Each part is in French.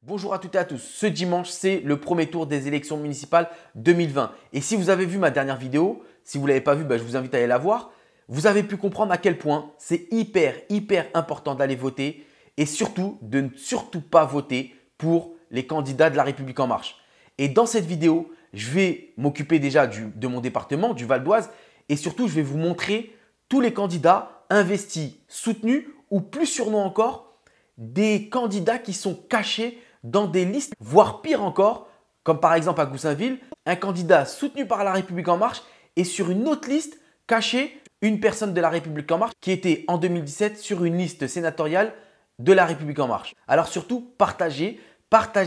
Bonjour à toutes et à tous, ce dimanche c'est le premier tour des élections municipales 2020 et si vous avez vu ma dernière vidéo, si vous ne l'avez pas vue, je vous invite à aller la voir. Vous avez pu comprendre à quel point c'est hyper important d'aller voter et surtout de ne surtout pas voter pour les candidats de La République En Marche. Et dans cette vidéo, je vais m'occuper déjà de mon département, du Val d'Oise et surtout je vais vous montrer tous les candidats investis, soutenus ou plus sûrement encore, des candidats qui sont cachés dans des listes, voire pire encore, comme par exemple à Goussainville, un candidat soutenu par La République En Marche et sur une autre liste caché une personne de La République En Marche qui était en 2017 sur une liste sénatoriale de La République En Marche. Alors surtout, partagez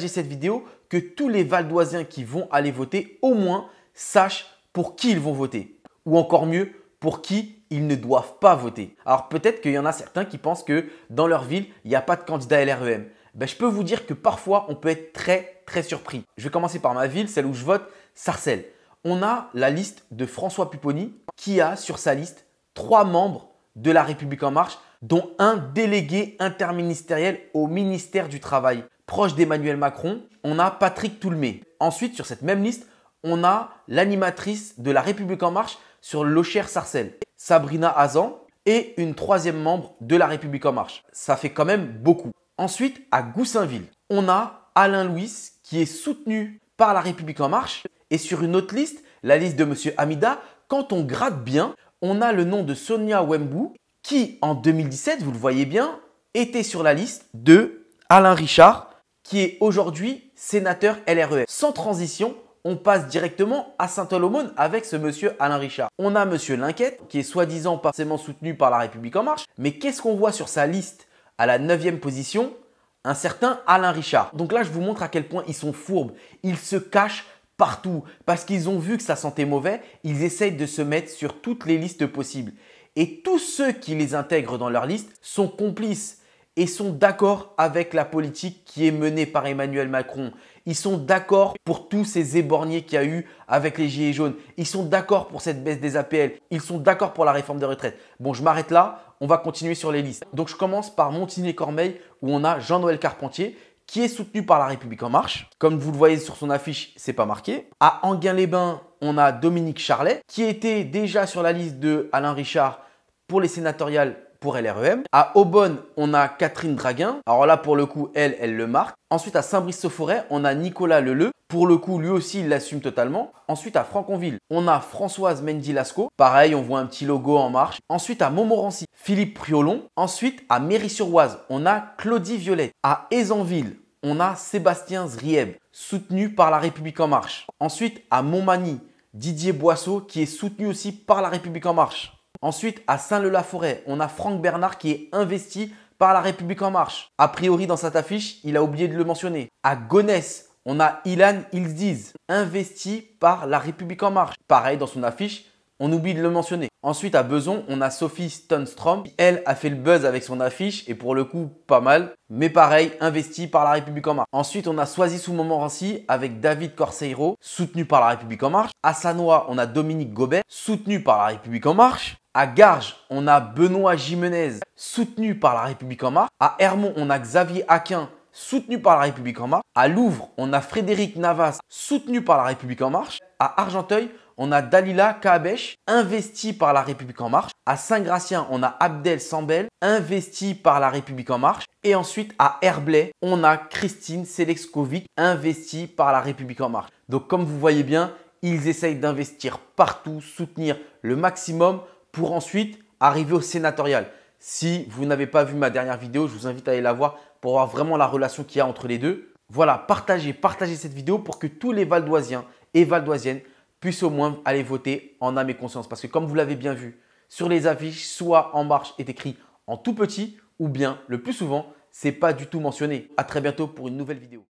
cette vidéo, que tous les Valdoisiens qui vont aller voter au moins sachent pour qui ils vont voter. Ou encore mieux, pour qui ils ne doivent pas voter. Alors peut-être qu'il y en a certains qui pensent que dans leur ville, il n'y a pas de candidat LREM. Je peux vous dire que parfois, on peut être très surpris. Je vais commencer par ma ville, celle où je vote, Sarcelles. On a la liste de François Pupponi qui a sur sa liste 3 membres de La République En Marche, dont un délégué interministériel au ministère du Travail. Proche d'Emmanuel Macron, on a Patrick Toulmé. Ensuite, sur cette même liste, on a l'animatrice de La République En Marche sur Lochère-Sarcelles, Sabrina Hazan, et une 3e membre de La République En Marche. Ça fait quand même beaucoup. Ensuite, à Goussainville, on a Alain Louis qui est soutenu par La République En Marche. Et sur une autre liste, la liste de M. Hamida, quand on gratte bien, on a le nom de Sonia Wembou qui, en 2017, vous le voyez bien, était sur la liste de Alain Richard qui est aujourd'hui sénateur LREM. Sans transition, on passe directement à Saint-Olommone avec ce monsieur Alain Richard. On a monsieur Linquette qui est soi-disant pas forcément soutenu par La République En Marche. Mais qu'est-ce qu'on voit sur sa liste à la 9e position? Un certain Alain Richard. Donc là, je vous montre à quel point ils sont fourbes. Ils se cachent partout parce qu'ils ont vu que ça sentait mauvais. Ils essayent de se mettre sur toutes les listes possibles. Et tous ceux qui les intègrent dans leur liste sont complices et sont d'accord avec la politique qui est menée par Emmanuel Macron. Ils sont d'accord pour tous ces éborgnés qu'il y a eu avec les Gilets jaunes. Ils sont d'accord pour cette baisse des APL. Ils sont d'accord pour la réforme des retraites. Bon, je m'arrête là. On va continuer sur les listes. Donc, je commence par Montigny-Cormeilles où on a Jean-Noël Carpentier qui est soutenu par La République En Marche. Comme vous le voyez sur son affiche, c'est pas marqué. À Enghien-les-Bains, on a Dominique Charlet qui était déjà sur la liste de Alain Richard pour les sénatoriales pour LREM. À Aubonne, on a Catherine Draguin. Alors là, pour le coup, elle le marque. Ensuite, à Saint-Brice-Forêt, on a Nicolas Leleu. Pour le coup, lui aussi, il l'assume totalement. Ensuite, à Franconville, on a Françoise Mendy-Lascaux. Pareil, on voit un petit logo En Marche. Ensuite, à Montmorency, Philippe Priolon. Ensuite, à Méry-sur-Oise, on a Claudie Violette. À Ézanville, on a Sébastien Zrieb, soutenu par La République En Marche. Ensuite, à Montmagny, Didier Boisseau, qui est soutenu aussi par La République En Marche. Ensuite, à Saint-Leu-la-Forêt, on a Franck Bernard qui est investi par La République En Marche. A priori, dans cette affiche, il a oublié de le mentionner. À Gonesse, on a Ilan Ildiz, investi par La République En Marche. Pareil, dans son affiche, on oublie de le mentionner. Ensuite, à Besançon, on a Sophie Stonstrom. Elle a fait le buzz avec son affiche et pour le coup, pas mal. Mais pareil, investi par La République En Marche. Ensuite, on a Soisy-sous-Montmorency avec David Corseiro, soutenu par La République En Marche. À Sannois, on a Dominique Gobet, soutenu par La République En Marche. À Garges, on a Benoît Gimenez, soutenu par La République En Marche. À Hermont, on a Xavier Aquin, soutenu par La République En Marche. À Louvre, on a Frédéric Navas, soutenu par La République En Marche. À Argenteuil, on a Dalila Kabesh, investi par La République En Marche. À Saint-Gratien, on a Abdel Sambel, investi par La République En Marche. Et ensuite, à Herblay, on a Christine Selexkovic, investie par La République En Marche. Donc, comme vous voyez bien, ils essayent d'investir partout, soutenir le maximum pour ensuite arriver au sénatorial. Si vous n'avez pas vu ma dernière vidéo, je vous invite à aller la voir pour voir vraiment la relation qu'il y a entre les deux. Voilà, partagez cette vidéo pour que tous les Valdoisiens et Valdoisiennes puissent au moins aller voter en âme et conscience. Parce que comme vous l'avez bien vu, sur les affiches, soit En Marche est écrit en tout petit ou bien, le plus souvent, ce n'est pas du tout mentionné. À très bientôt pour une nouvelle vidéo.